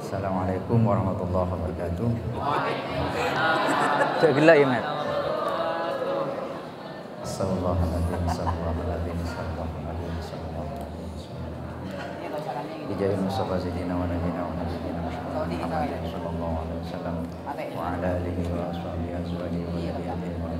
Assalamualaikum warahmatullahi wabarakatuh. Cek gila ya, Mat. Assalamualaikum warahmatullahi wabarakatuh. Bijaya Mustafa Sayyidina wa Nabiyina wa Nabiyina Muhammadin sallallahu alaihi wasallam wa ala alihi wa ashabihi azwajihi wa dzurriyyatihi wa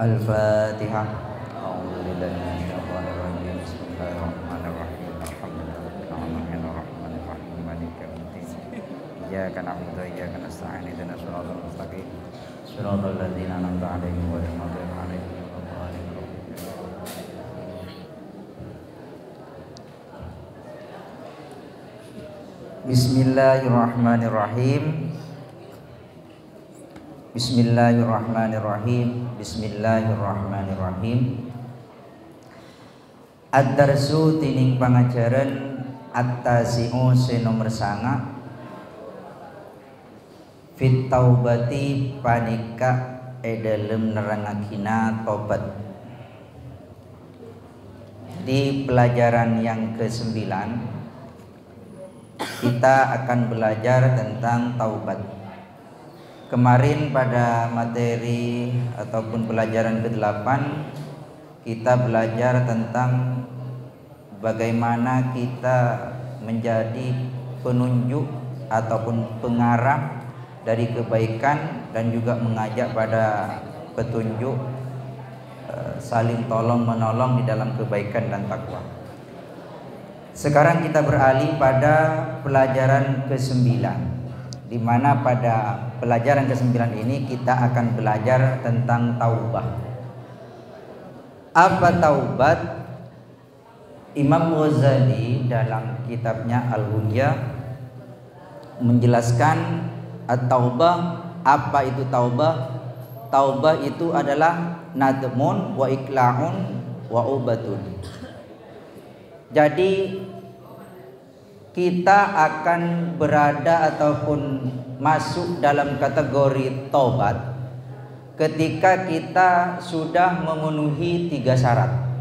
Al-Fatihah. A'udzubillahi minasyaitonir rajim. Bismillahirrahmanirrahim. Alhamdulillahirrahmanirrahim. Maliki yaumiddin. Iyyaka na'budu wa iyyaka nasta'in. Ihdinas siratal mustaqim. Siratal ladzina an'amta 'alaihim ghairil maghdubi 'alaihim waladdallin. Bismillahirrahmanirrahim. Bismillahirrahmanirrahim. Bismillahirrahmanirrahim. Ad-darsu tining pangajaran at-tasi'u nomor 9 fit taubati panika dalem nerangakina tobat. Di pelajaran yang ke-9 kita akan belajar tentang taubat. Kemarin pada materi ataupun pelajaran ke-8 kita belajar tentang bagaimana kita menjadi penunjuk ataupun pengarah dari kebaikan dan juga mengajak pada petunjuk, saling tolong menolong di dalam kebaikan dan takwa. Sekarang kita beralih pada pelajaran ke-9, di mana pada pelajaran ke-9 ini kita akan belajar tentang taubah. Apa taubat? Imam Ghazali dalam kitabnya Al-Hunya menjelaskan at-taubah. Apa itu taubah? Taubah itu adalah nadmun wa ikla'un wa ubatun. Jadi kita akan berada ataupun masuk dalam kategori taubat ketika kita sudah memenuhi 3 syarat.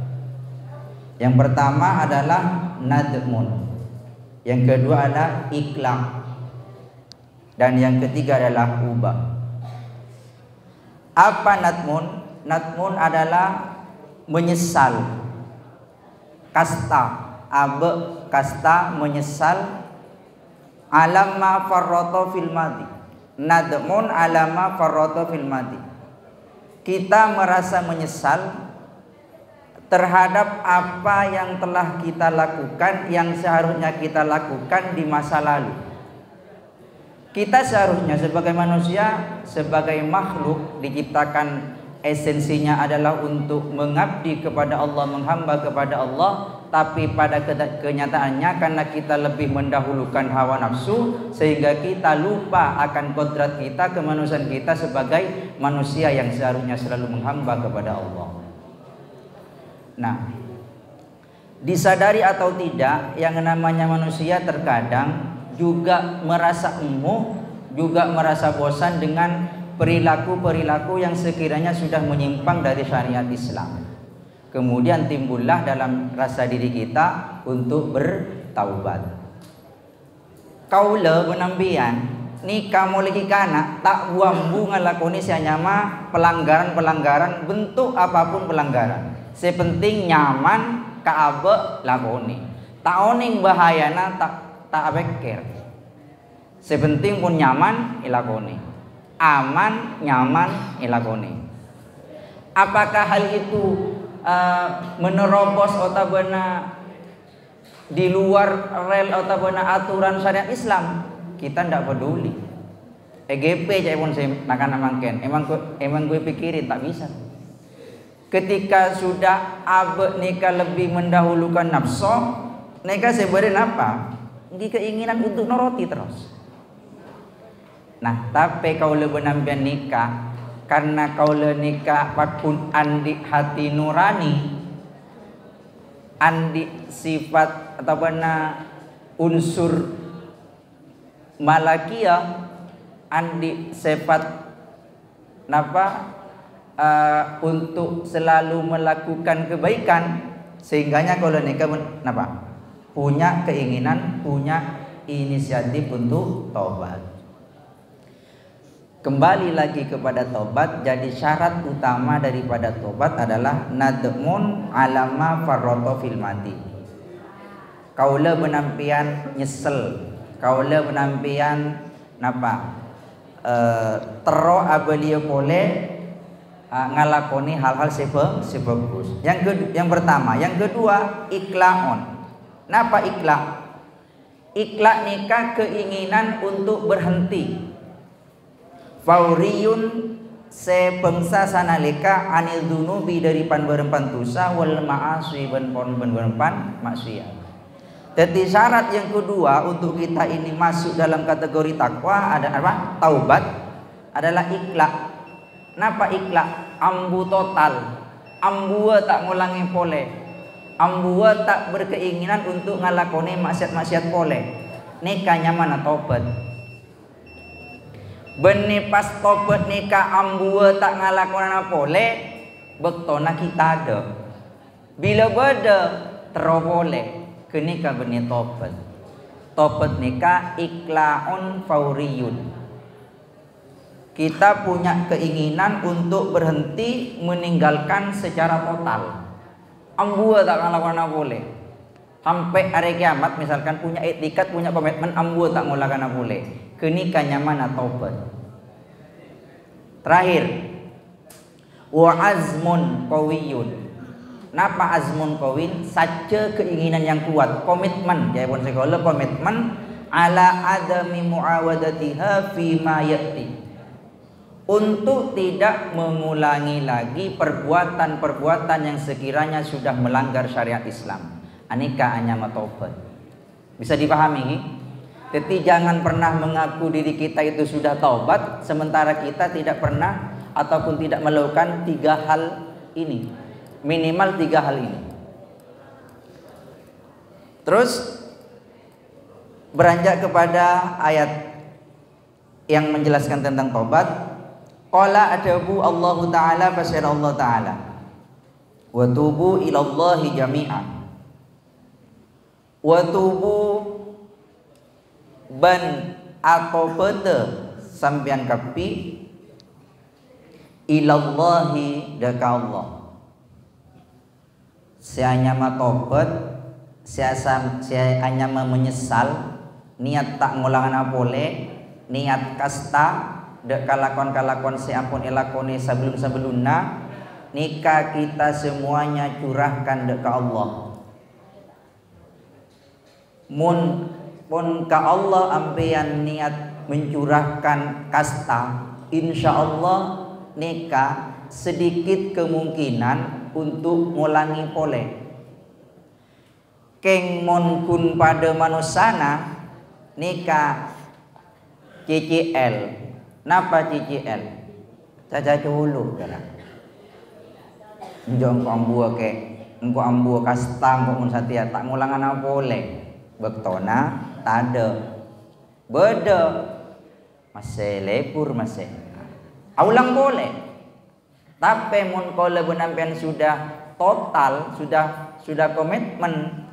Yang pertama adalah nadmun, yang kedua adalah ikhlas, dan yang ketiga adalah ubah. Apa nadmun? Nadmun adalah menyesal, kasta, kasta menyesal, alama farrata fil madi. Nadmun alama farrata fil madi. Kita merasa menyesal terhadap apa yang telah kita lakukan, yang seharusnya kita lakukan di masa lalu. Kita seharusnya sebagai manusia, sebagai makhluk diciptakan, esensinya adalah untuk mengabdi kepada Allah, menghamba kepada Allah. Tapi pada kenyataannya karena kita lebih mendahulukan hawa nafsu, sehingga kita lupa akan kodrat kita, kemanusiaan kita sebagai manusia yang seharusnya selalu menghamba kepada Allah. Nah, disadari atau tidak, yang namanya manusia terkadang juga merasa emuh, juga merasa bosan dengan perilaku-perilaku yang sekiranya sudah menyimpang dari syariat Islam. Kemudian timbullah dalam rasa diri kita untuk bertaubat. Kaula penampian ni kamu lagi kana tak buambu ngalakoni sianyama pelanggaran-pelanggaran, bentuk apapun pelanggaran. Sepenting nyaman kaabe lakoni. Tak oning bahayana tak abekir. Sepenting pun nyaman ilakoni. Aman, nyaman ilakoni. Apakah hal itu menerobos otabana di luar rel otabana aturan syariat Islam? Kita ndak peduli. EGP cai pun saya nakan mangken. Emang gue pikirin tak bisa. Ketika sudah abe nikah lebih mendahulukan nafsu, nikah sebenarnya apa? Ngi keinginan untuk noroti terus. Nah, tapi kaula benampian nikah karena kaula nikah pakun andi hati nurani, andi sifat atau benar unsur malakiyah, andi sifat napa untuk selalu melakukan kebaikan, sehingganya kalau nikah napa punya keinginan, punya inisiatif untuk taubat. Kembali lagi kepada taubat, jadi syarat utama daripada taubat adalah nadmun alama farroto fil mati. Kaula benampian nyesel, kaula benampian napa tero abelia boleh ngalakoni hal-hal sebagus. Yang pertama, yang kedua iklaon. Napa iklak? Iklak nikah keinginan untuk berhenti. Fauriyun sebangsa sanalika anil dunubi dari panberempan dosa wal ma'asi ban panberempan maksiat. Jadi syarat yang kedua untuk kita ini masuk dalam kategori takwa ada apa? Taubat adalah iklak. Napa iklak? Ambu total, ambua tak ngulangi pole, ambua tak berkeinginan untuk ngalakoni maksiat-maksiat pole. Nikahnya mana taubat? Benih pas taubat nikah ambua tak ngalakoni pole, bektona kita ada. Bila beda terobole, kenikah benih taubat. Taubat nikah iklaun fauriyun. Kita punya keinginan untuk berhenti meninggalkan secara total. Ambua tak ngelakukan boleh. Sampai hari kiamat misalkan punya etikat, punya komitmen, ambua tak ngelakukan boleh. Kenikahnya mana taubat. Terakhir, wa azmun qawiyun. Napa azmun qawin? Saja keinginan yang kuat, komitmen. Ya pun sekolah komitmen ala adami muawadatiha fi ma yati. Untuk tidak mengulangi lagi perbuatan-perbuatan yang sekiranya sudah melanggar syariat Islam. Anika anyama taubat. Bisa dipahami? Jadi jangan pernah mengaku diri kita itu sudah taubat sementara kita tidak pernah ataupun tidak melakukan 3 hal ini. Minimal 3 hal ini. Terus beranjak kepada ayat yang menjelaskan tentang taubat. Qala adabu Allah Ta'ala fasir Allah Ta'ala wa tubu ilallahi jami'an wa tubu ban atau bete sampian kapi ilallahi daka Allah. Saya nyama tobat, saya hanya menyesal, niat tak ngulangan boleh, niat kasta dek kalakon-kalakon seampun elakoni sebelum-sebelumna, nikah kita semuanya curahkan dek ke Allah. Mun ka Allah ampean niat mencurahkan kasta, insya Allah nikah sedikit kemungkinan untuk ngulangi pole. Keng mon kun pada manusana nikah CCL. Napa CCL? Caca dulu kala. Njong ambua ke, engko ambua kasta engko mun satia tak ngulangan apa boleh. Bektona tade. Beda. Masih lepur masih. Aulang boleh. Tapi mun kala benampian sudah total, sudah komitmen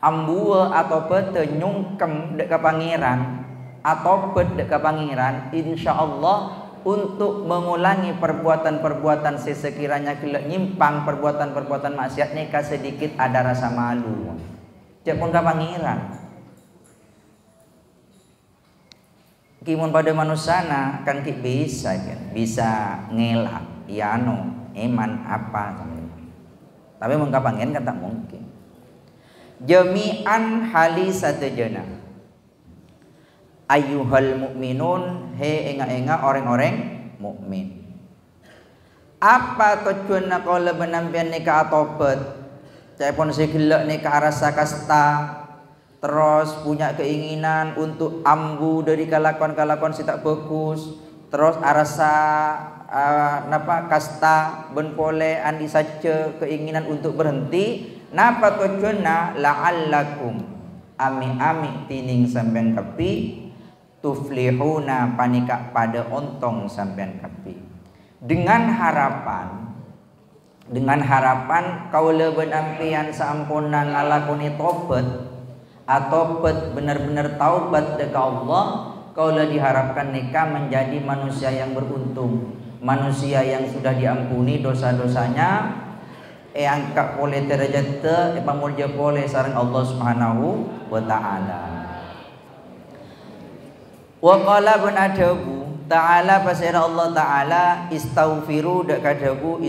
ambua atau bete nyungkem dek ke pangeran atau bed ke pangeran, insya Allah untuk mengulangi perbuatan-perbuatan sesekiranya kelak nyimpang perbuatan-perbuatan maksiat nikah sedikit ada rasa malu. Cek pun ke pangeran. Kimun pada manusana kan bisa kan, bisa ngelak, iano, eman apa, tapi mun ka pangeran kan tak mungkin. Jami'an hali satajana. Ayyuhal mu'minun, he enga-enga orang-orang mukmin. Apa tujuan kalau benampian nikah atau bet? Cepon segelak nikah rasa kasta, terus punya keinginan untuk ambu dari kelakuan-kelakuan si tak bagus, terus arasa kasta benpole andi saja keinginan untuk berhenti, napa tujuanna la'allakum ami tining sampean kapi tuflihuna panika pada ontong sampean kapi, dengan harapan kaula benampian saampunna ngalakoni tobat atau benar-benar taubat dekat Allah, kaula diharapkan nikah menjadi manusia yang beruntung, manusia yang sudah diampuni dosa-dosanya, angkat oleh derajat pamulja oleh sareng Allah Subhanahu wa taala. Wa qala bin adabu ta'ala pasira Allah taala istaghfiru dak kadabu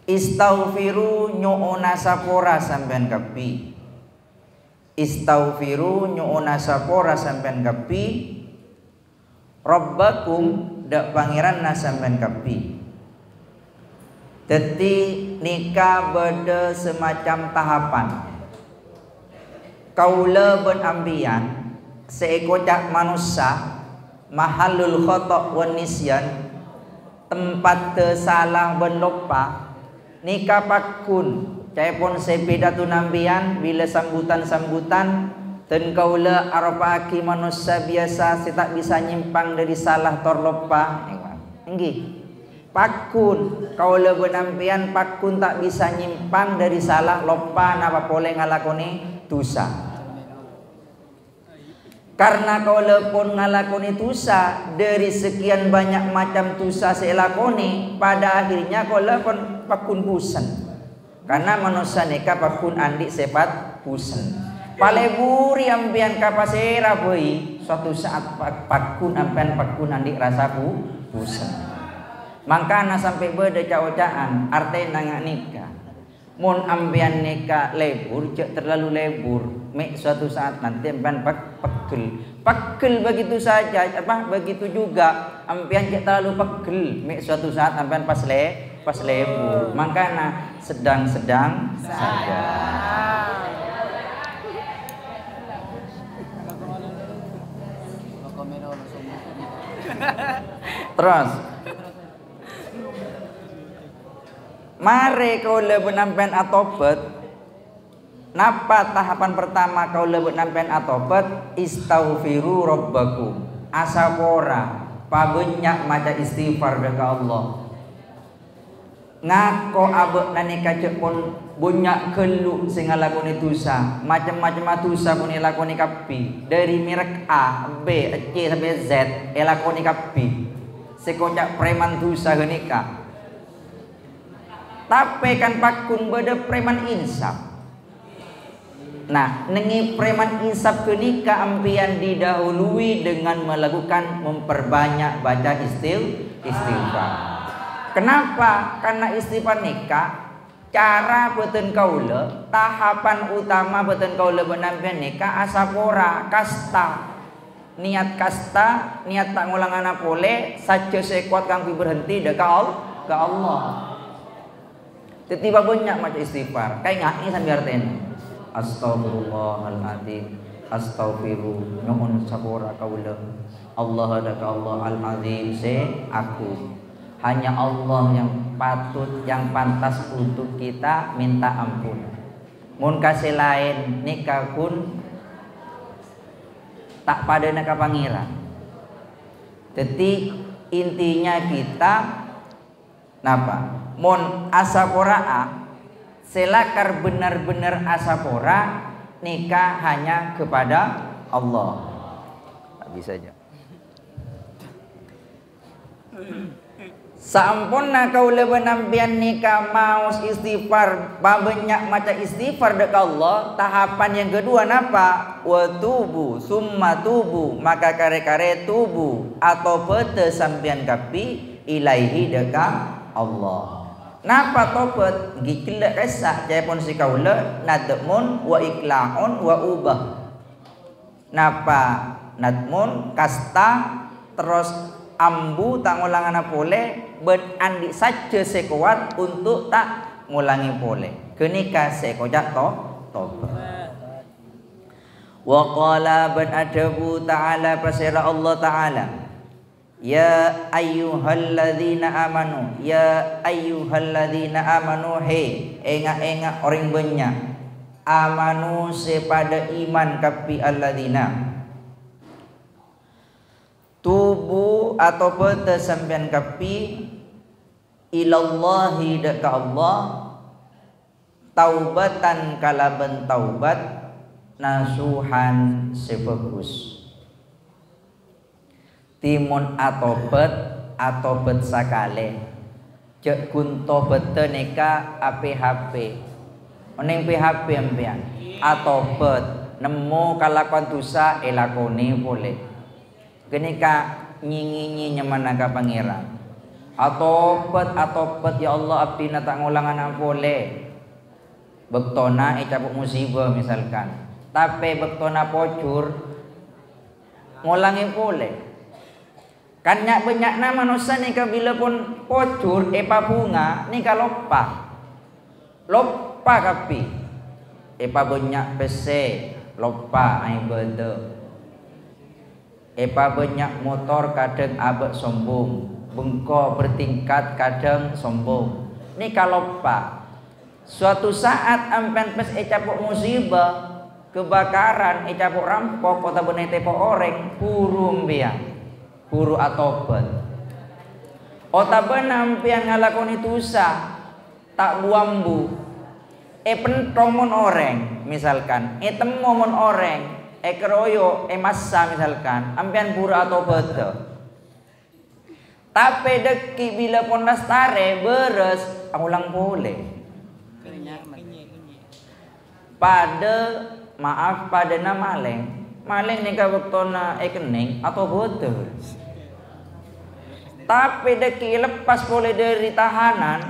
istaghfiru nyuuna sapora sampean kapi, istaghfiru nyuuna sapora sampean kapi, rabbakum dak pangeran na sampean kapi. Dadi nikah beda semacam tahapan. Kaula ben ambian seekocak manusia mahalul khata' wan nisyan, tempat salah ben lupa, nikah pakun caipun sepedatu nambian bila sambutan dan kaula arapaki manusia biasa tak bisa nyimpang dari salah torlopa nggih pakun kaula benampian pakun tak bisa nyimpang dari salah lopa napa boleh ngalakoni dosa. Karena kaula pun ngalakoni dosa dari sekian banyak macam dosa saya lakoni, pada akhirnya kaula pun pakun pusen. Karena manusia nikah pakun andik sepat pusen. Paleburi ampian kapasera boy, suatu saat pakun ampian pakun andik rasa pusen. Makanya sampai beda cawacaan artinya nggak nikah. Mun ampian nikah lebur, cek terlalu lebur. Mek suatu saat nanti ampian pegel begitu saja, begitu juga ampian cek terlalu pegel. Mek suatu saat ampian pas lebur. Makanya sedang-sedang saja. Terus mari kaula benampen atobat. Napa tahapan pertama kaula benampen atobat? Istaghfiru rabbakum. Asapora pabanyak maca istighfar dekat Allah. Ngako abek nani kacek pun banyak kelu sing ngalakoni dosa, macam-macam dosa pun lakoni kapi, dari merek A, B, C sampai Z lakoni kapi. Sekocak preman dosa genika. Tapi kan pakun beda preman insaf. Nah, nengi preman insaf kenika ampian didahului dengan melakukan memperbanyak baca istighfar. Kenapa? Karena istighfar nikah cara beten kaula, tahapan utama beten kaula benampian nikah asapora kasta. Niat kasta, niat tak ngulang anak boleh saja sekuat kang berhenti dekat Allah. Tiba banyak macam istighfar. Kayak ngaki sambil artinya Astaghfirullahaladzim, astaghfiru nyuhun sapora kaula. Allah adaka Allah al-azim se aku. Hanya Allah yang patut, yang pantas untuk kita minta ampun. Mun kasih lain nikah pun tak pada nak pangeran. Jadi intinya kita napa? Mon asapora selakar benar-benar asapora nikah hanya kepada Allah. Tak bisa aja. Sampurna kaula benampian nikah mau istighfar, banyak macam istighfar dekat Allah. Tahapan yang kedua napa? Wa tubu summa tubu, maka kare-kare tubu atau bete sampian kapi ilaihi dekat Allah. Napa tobat gikelak kesah jaipun si kaula nadmun wa iklaun wa ubah. Napa nadmun kasta terus ambu tak ngulangan boleh berandi saja sekuat untuk tak ngulangi boleh. Kenika sekojak tobat. Wa qala ban adabu ta'ala pasira Allah ta'ala. Ya ayyuhalladzina amanu, ya ayyuhalladzina amanu, he enga orang banyak amanu sepada iman kapi alladzina tubu atau beta sampean kapi ilallahi deka Allah taubatan kalaban taubat nasuhan sebagus timun atobat sakale cek kunto bete neka APHP oneng PHP ampian atobat nemu kalakuan dosa elakoni boleh kenika nyingi nyemana ka pangeran atobat ya Allah abdi na tak ngulangan boleh bektona cabuk musibah misalkan tapi bektona pocur ngulangi boleh kan nyak banyak nama manusia nih bila pun pocur bunga nih kalau lopa kapi banyak pese lopa ai bede banyak motor kadang abek sombong bengko bertingkat kadang sombong nih kalau suatu saat ampen pes capuk musibah kebakaran capuk rampok kota benete po oreng puru mbiang puru atobat otaben ampian ngalakoni dosa tak buambu pentomon oreng misalkan temomon oreng keroyo massa misalkan ampian puru atobat tapi deki bila pon dastare beres ulang boleh pada maaf pada nama maleng nih kabuktona kening atau betul tapi deki lepas boleh dari tahanan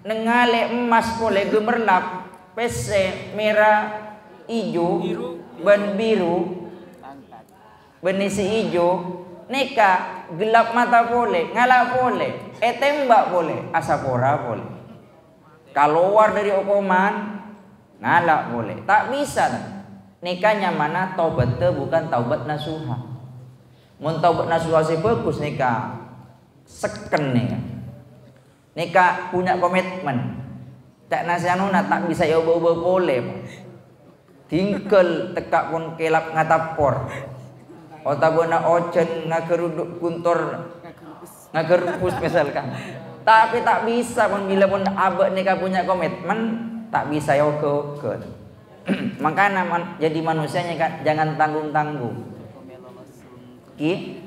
nengale emas boleh gemerlap pese merah ijo ban biru benisi ijo neka gelap mata boleh ngalah boleh tembak boleh asapora boleh keluar dari hukuman ngalah boleh tak bisa nikahnya mana taubatnya bukan taubat nasuha mun taubat nasuha sih bagus nikah seken nikah punya komitmen tak nasihanuna tak bisa ya ubah boleh tinggal tekak pun kelap ngatapor otabona ocen ngageruduk kuntor ngagerupus misalkan tapi tak bisa pun bila pun abek nikah punya komitmen tak bisa ya ke makanya jadi manusianya kan jangan tanggung-tanggung ki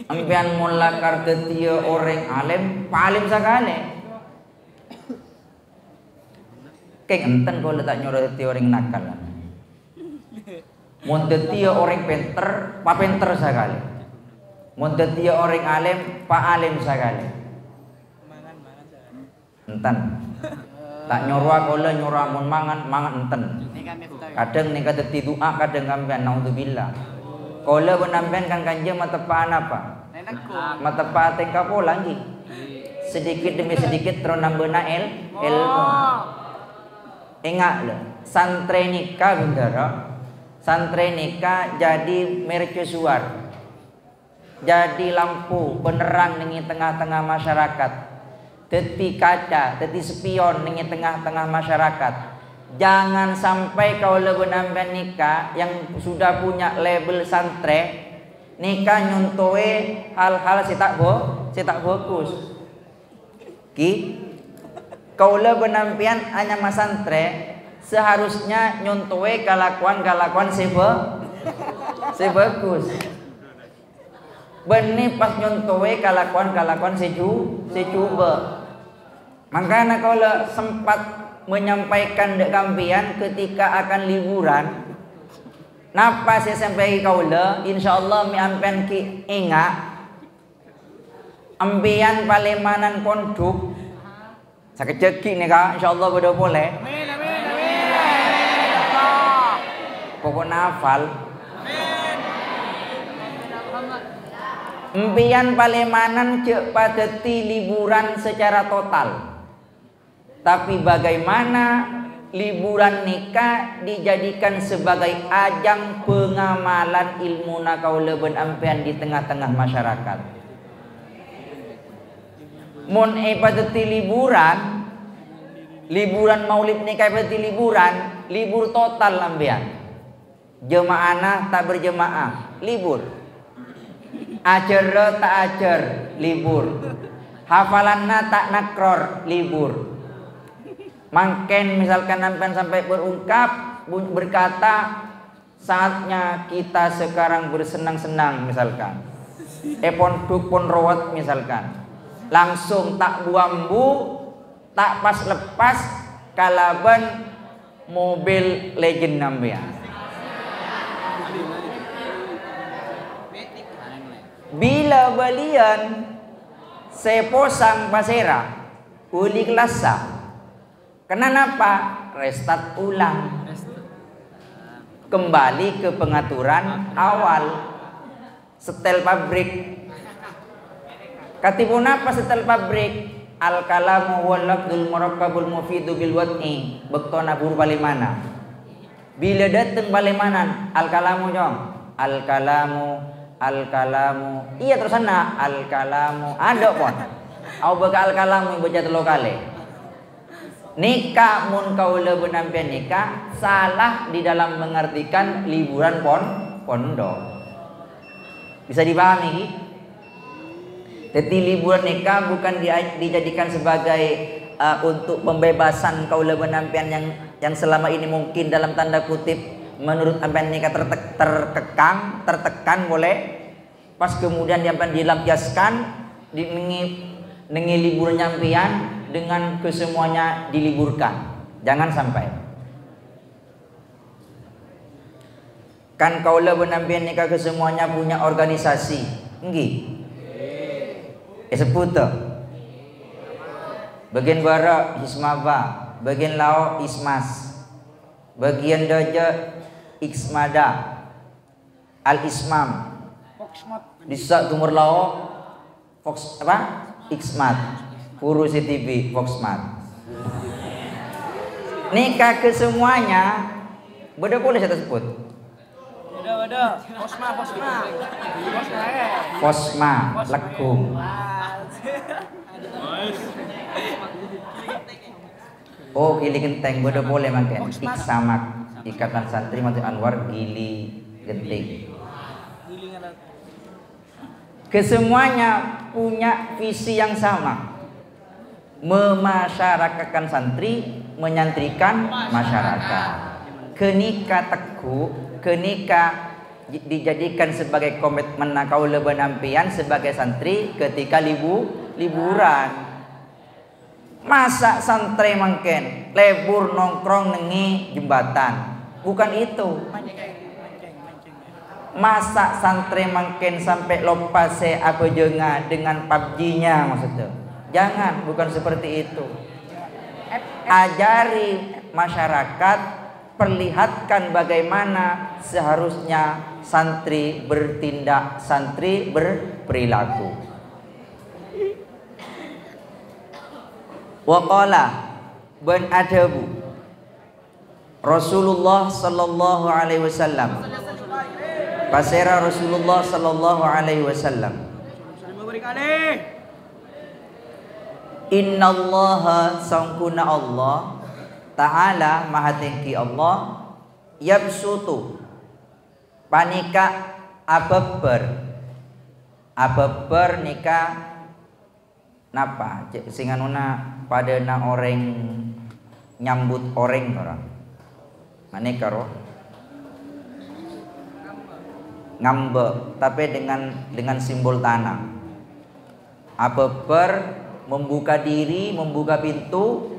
ampian mulakar ketia orang alim paling sakale kayak enten kalau tak nyuruh ketia orang nakal mun ketia orang pinter pa pinter sakale mun ketia orang alim pa alim sakale enten tak nyuruh kalau nyuruh mun mangan enten kadang nih kata doa kadang kampian naudzubillah kalau benampian kan kanjeng matepaan apa matepaan tingkap lagi sedikit demi sedikit terus nambahna ilmu ingat loh santri nikah bendera santri nikah jadi mercusuar jadi lampu penerang di tengah-tengah masyarakat teti kaca teti spion di tengah-tengah masyarakat. Jangan sampai kau lebih nambah nikah yang sudah punya label santre nikah nyontoe hal-hal si tak bagus. Ki kau lebih nampian hanya mas santre seharusnya nyontoe kalakuan si bagus. Benih pas nyontoe kalakuan si coba. Makanya kalau sempat menyampaikan dek kampian ketika akan liburan napa saya sampai kaula insyaallah mi ampian ki ingat ampian palemanan konduk sakejeki nih kak insyaallah bodo boleh amin pokoknya hafal ampian palemanan cek padeti liburan secara total. Tapi bagaimana liburan nikah dijadikan sebagai ajang pengamalan ilmu kaula ben ampean di tengah-tengah masyarakat. Mun ibadah liburan maulid nikah ibadah libur total ampean. Jemaah tak berjemaah libur. Ajar tak ajar libur. Hafalanna tak nakror libur. Mangken misalkan sampai berungkap berkata saatnya kita sekarang bersenang-senang misalkan. Epon dukun rawat misalkan. Langsung tak buambu, tak pas lepas kalaban mobil legend namanya. Bila balian seposang pasera uli kelasa. Kenapa? Restart ulang. Kembali ke pengaturan awal. Setel pabrik. Katipun apa setel pabrik? Al-kalamu wal lafdul murakkabul mufidu bil wad'i. Bektona buru balimana. Bila datang balimanan al-kalamu jong. Al-kalamu. Iya terus sana al-kalamu. Ada pun. Au baka al-kalamu baca telo kali. Nikah mun kaula benampian nikah salah di dalam mengartikan liburan pondok. Bisa dipahami ki? Jadi liburan nikah bukan dijadikan sebagai untuk pembebasan kaula benampian yang selama ini mungkin dalam tanda kutip menurut ampian nikah tertekan boleh. Pas kemudian ampian dilampiaskan nengi liburan nyampian dengan kesemuanya diliburkan. Jangan sampai. Kan kaula benampian nikah kesemuanya punya organisasi. Nggih. Sebut bagian barat Hismaba, bagian lao Ismas, bagian daja Ismada, Al-Ismam, Disa Tumur Lao, Fox apa? Ismat, Puru CTV, Foxmat. Nikah kesemuanya, beda boleh saya sebut. Beda. Fosma, lekung. Oh, gili genteng, beda boleh makan. Iksamak, Ikatan Santri Mati Anwar, gili genting. Kesemuanya punya visi yang sama, memasyarakatkan santri, menyantrikan masyarakat. Kenika teguh, kenika dijadikan sebagai komitmen kaula benampian sebagai santri ketika liburan. Masa santri mangken lebur nongkrong nengi jembatan, bukan itu. Masa santri makin sampai lupa apa jenga dengan PUBG-nya maksudnya. Jangan, bukan seperti itu. Ajari masyarakat, perlihatkan bagaimana seharusnya santri bertindak, santri berperilaku. Waqala ban adabu Rasulullah sallallahu alaihi wasallam. Pasera Rasulullah sallallahu alaihi wasallam. Innallaha sangkuna Allah Ta'ala maha tinggi Allah yabsutu panika abeber nikah napa singanuna pada na orang nyambut orang manika roh ngambek tapi dengan simbol tanah. Abeber membuka diri, membuka pintu.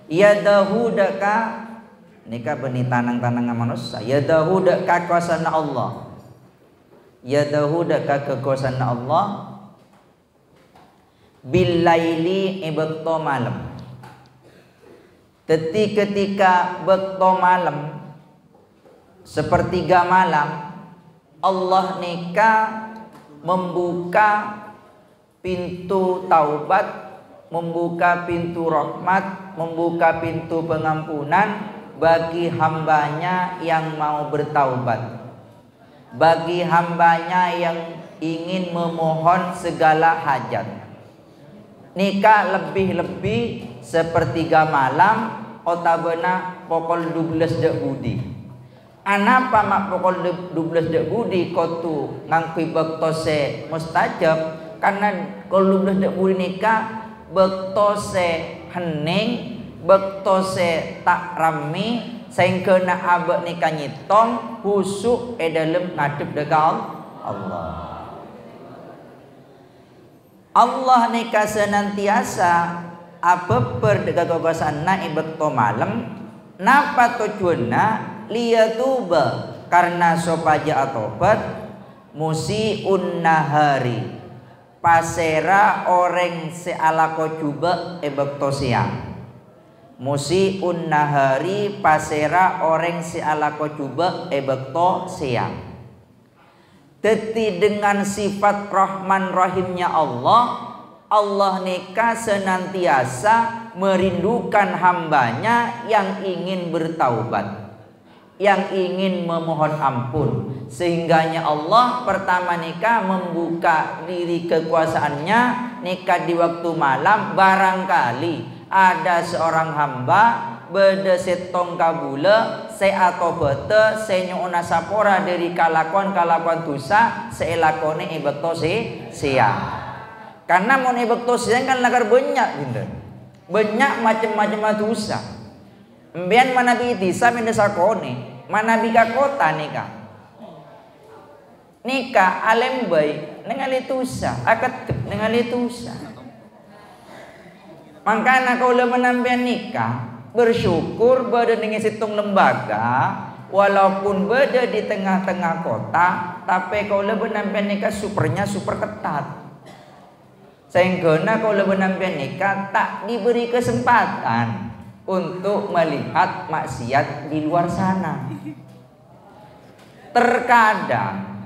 Yadahu daka nikah benih tanang-tanang manusia. Yadahu daka kuasana Allah. Yadahu daka kekuasana Allah. Bilaili ibekto malam. Ketika bekto malam sepertiga malam Allah nikah membuka pintu taubat membuka pintu rahmat, membuka pintu pengampunan bagi hambanya yang mau bertaubat, bagi hambanya yang ingin memohon segala hajat. Nikah lebih-lebih sepertiga malam otabena pokol 12 dek budi. Anapa mak pokol 12 dek budi kotu ngangkui bektose mustajab, karena kalau 12 dek budi nikah bektose hening, bektose tak rami, sehingga nak abek nikah nyitong husuk dalam ngadep dekat Allah. Allah nikah senantiasa apa perdekat kekuasaan na ibekto malam, napa tujuanna liyatuba, karena sopaja atobat musiun nahari pasera orang sealako juga ebekto siang. Musiun nahari pasera orang sealako juga ebekto siang. Teti dengan sifat Rahman Rahimnya Allah, Allah nikah senantiasa merindukan hambanya yang ingin bertaubat, yang ingin memohon ampun. Sehingganya Allah pertama nikah membuka diri kekuasaannya, nikah di waktu malam. Barangkali ada seorang hamba beda setong kabula se atau bete se nyuna sapora dari kalakuan dosa se lakone ibekto siang. Karena mau ibekto siang kan lagar banyak gitu, banyak macam-macam dosa. Mbian manabi disa mendesa kone, manabi ka kota nikah alem baik dengan litusa, akad dengan litusa. Makanya kau le menampian nikah bersyukur berada dengan situng lembaga, walaupun berada di tengah-tengah kota, tapi kau le menampian nikah super ketat. Sehingga kau le menampian nikah tak diberi kesempatan untuk melihat maksiat di luar sana. Terkadang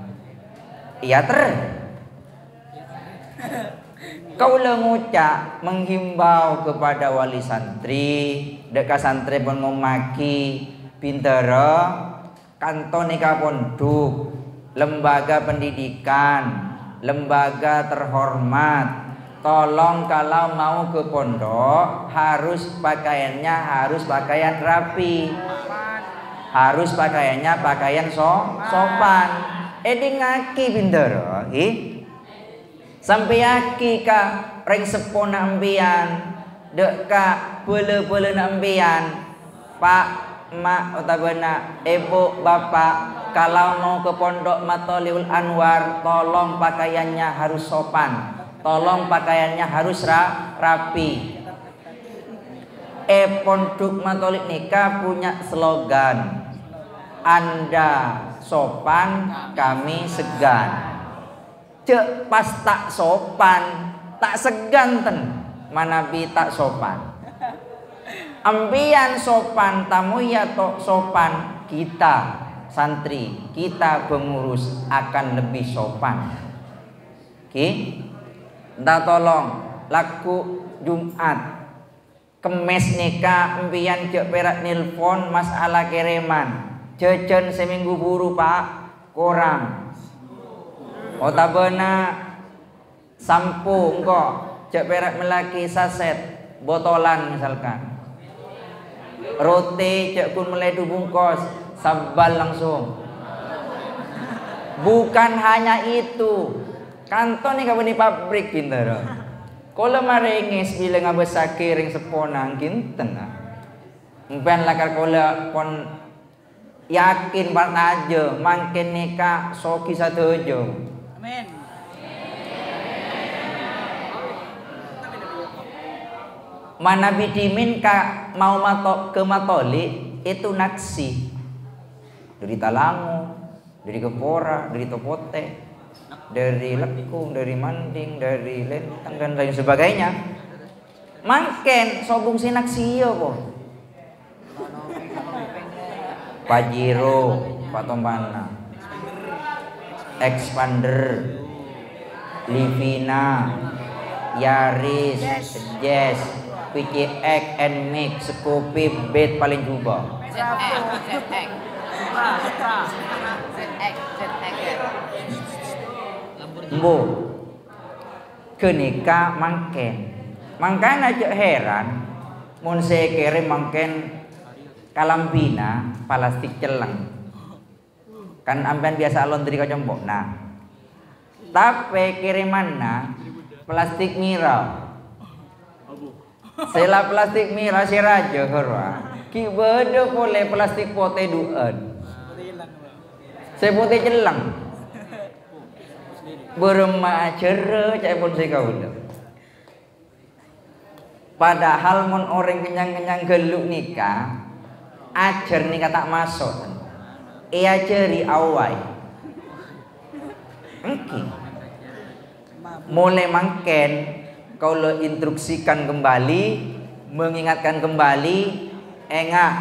kau ngucap menghimbau kepada wali santri, dekat santri pun memaki pinter kanton nikah pondok, lembaga pendidikan, lembaga terhormat. Tolong kalau mau ke pondok harus pakaiannya harus pakaian rapi, harus pakaiannya pakaian sopan. Ngaki pinter sampai aki ka reng sepona ambian dek ka pele ambian pak mak otabana ibu bapak, kalau mau ke pondok Matoliul Anwar tolong pakaiannya harus sopan, tolong pakaiannya harus rapi. Pondok Matolik nikah punya slogan, Anda sopan kami segan. Cek pas tak sopan tak segan ten, manabi tak sopan. Ambian sopan tamu ya tok sopan, kita santri, kita pengurus akan lebih sopan. Nda tolong laku Jumat Kemis nikah ambian cek perak nelpon masalah kiriman jajan seminggu buru pak kurang. Otabena sampo engkau cek perak melaki saset botolan misalkan, roti cek kun meledu bungkos sabal langsung. Bukan hanya itu, kanton nih kapan di pabrik pinter. Kalau marengis bila ngabesa kiring seponang kinten. Mpen lakar kola pon yakin part aja mangkin nikah soki satu aja. Amin. Mana bidimin ka mau ke Matoli itu naksi dari Talangu, dari Kepora, dari Topote, dari Lekung, dari Manding, dari Lentang dan lain sebagainya. Mangken sobung sinaksi yo kok. Pajero, Pak Tombana, Expander, Livina, Yaris, Jazz, PCX, NMAX, Scoopy, Bet paling juga. Mbo kenika mangken. Mangkana aja heran mun saya kirim mangken Kalambina plastik celeng. Kan ampean biasa laundry ka jombok. Nah. Tapi kirimanna plastik mira. Sela plastik mira si raja horwa. Ki bede boleh plastik pote duan. Saya pote celeng. Berema cere cai pun saya kaula. Padahal mun orang kenyang-kenyang geluk nikah, ajar nikah tak masuk. Ia ceri awai. Engki. Mulai mangken kau lo instruksikan kembali, mengingatkan kembali, engah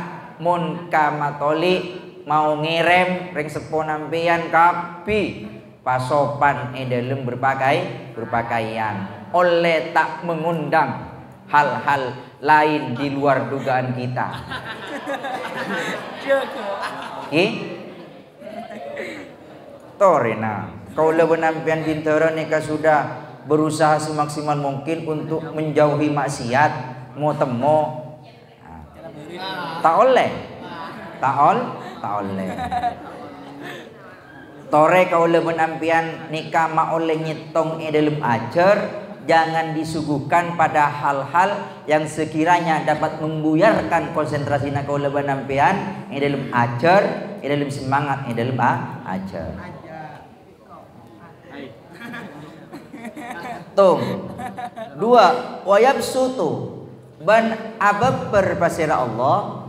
mun kamatoli mau ngirim ring seponampian kapi pasopan dalam berpakaian oleh tak mengundang hal-hal lain di luar dugaan kita. Torena, kau lebenampian bintara nikah sudah berusaha semaksimal mungkin untuk menjauhi maksiat, mau temo, tak oleh. Tore kau lebenampian nikah ma oleh nyitong dalam ajar. Jangan disuguhkan pada hal-hal yang sekiranya dapat membuyarkan konsentrasi nak kau leban nampian dalam ajar, dalam semangat, dalam ajar. Tung. Dua, wayab sutu ban abab berpasira Allah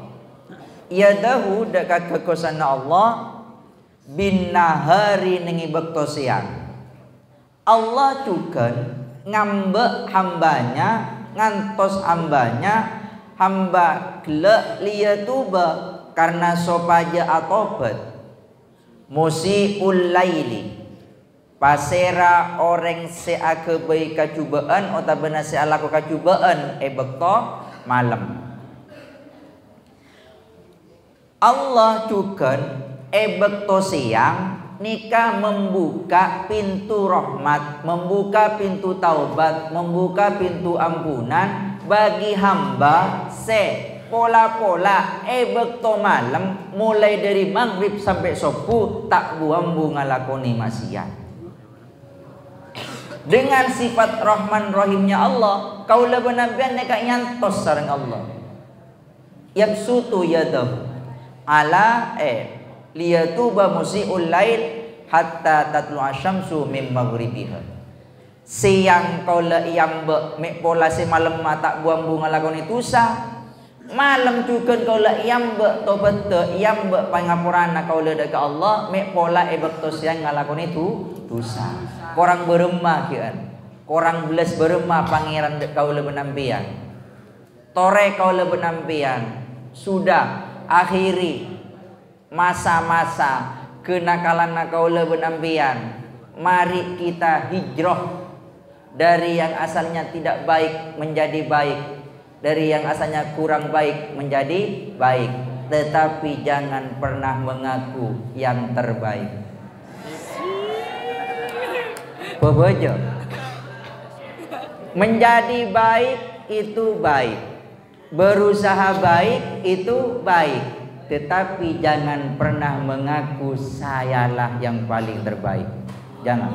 yadahu dekat kekuasaan Allah bin nahari nengi bekto siang. Allah cukan ngambek hambanya ngantos hambanya hamba gelek liyatuba karena sopaja atobat musiul laili pasera orang seakebai kacubaan otabana sealaku kacubaan bekto malam. Allah cukan bekto siang nikah membuka pintu rahmat, membuka pintu taubat, membuka pintu ampunan bagi hamba pola-pola bekto malam mulai dari maghrib sampai subuh tak buambu ngalakoni maksiat. Dengan sifat Rahman Rahimnya Allah, kaula benampian nekak nyantos sareng Allah. Yabsutu yadahu ala liyatuba musiul lail hatta tatlu asyamsu min maghribiha. Siang kaula iyambe mek pola si malam tak buang bunga lakoni tusa. Malam cukeun kaula iyambe tobat iyambe pangapurana kaula deuk Allah mek pola bekto siang ngalakoni tusa. Korang beremah kian. Korang belas beremah pangeran deuk kaula benampian. Tore kaula benampian sudah akhiri masa-masa kenakalan kaula benampian. Mari kita hijrah dari yang asalnya tidak baik menjadi baik, dari yang asalnya kurang baik menjadi baik, tetapi jangan pernah mengaku yang terbaik. Bobojo. Menjadi baik itu baik, berusaha baik itu baik, tetapi jangan pernah mengaku sayalah yang paling terbaik. Jangan.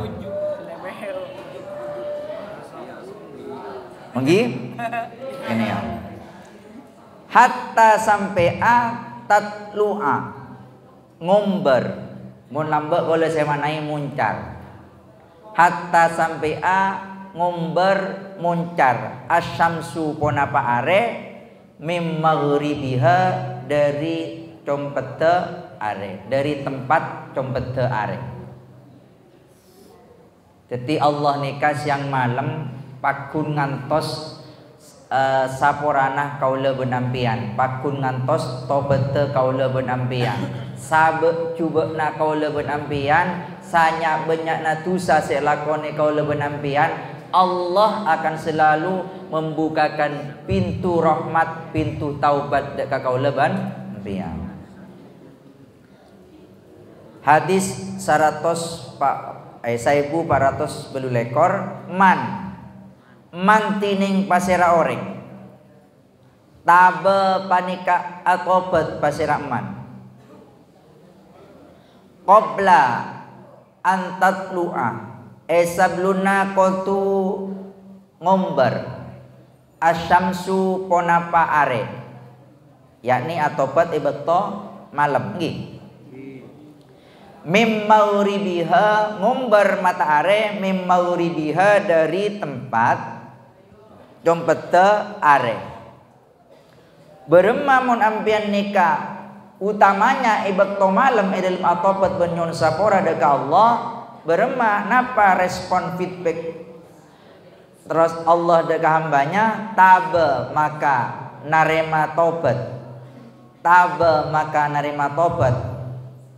Menggi? Ini ya. Hatta sampai tatlu'a ngomber. Mun lambe boleh saya manai muncar. Hatta sampai ngomber muncar. Asyamsu ponapa are mim maghribiha dari compete are, dari tempat compete are. Jadi Allah nikah siang malam pakun ngantos saporana kaula benampian, pakun ngantos tobete kaula benampian, sabe cubekna kaula benampian, sanya benyakna tusa selakone kaula benampian, Allah akan selalu membukakan pintu rahmat, pintu taubat dekat kaula pian. Hadis 100 1400 belu lekor man tining pasera oreng tabe panika atobat pasera man qabla antatlu'a sabluna kotu ngombar asyamsu ponapa are, yakni atobat ibekto malam nggih. Mim maghribiha ngumbar matahari, mim maghribiha dari tempat dompete are. Beremamun ampian nikah utamanya ibekto malam dalam atobat benyon sapora deka Allah. Berema napa respon feedback terus Allah deka hambanya tabe maka narema tobat, tabe maka narema tobat.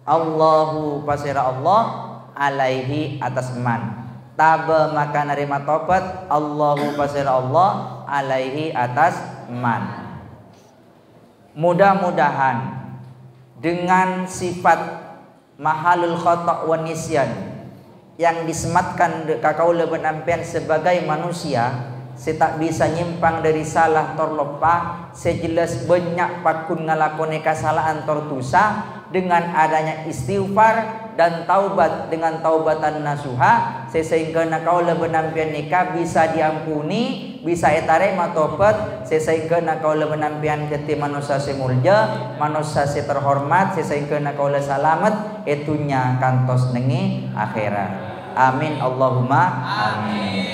Allahu pasira Allah alaihi atas man, tabe maka narima tobat. Allahu pasira Allah alaihi atas man. Mudah-mudahan dengan sifat mahalul khata' wa nisyan yang disematkan kakaula benampian sebagai manusia, saya tak bisa nyimpang dari salah torlopa, sejelas banyak pakun ngalakoni kesalahan tortusa. Dengan adanya istighfar dan taubat dengan taubatan nasuha, sehingga nakaula benampian nikah bisa diampuni, bisa etarema tobat, sehingga nakaula benampian keti manusia semulja, manusia terhormat, sehingga nakaula salamat etunya kantos nengi akhirat. Amin Allahumma amin.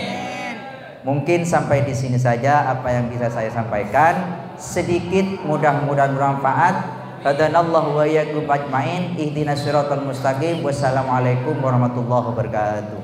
Mungkin sampai di sini saja apa yang bisa saya sampaikan, sedikit mudah-mudahan bermanfaat. Hadanallahu wa iyyakum ajmain ihdinas siratal mustaqim. Wassalamualaikum warahmatullahi wabarakatuh.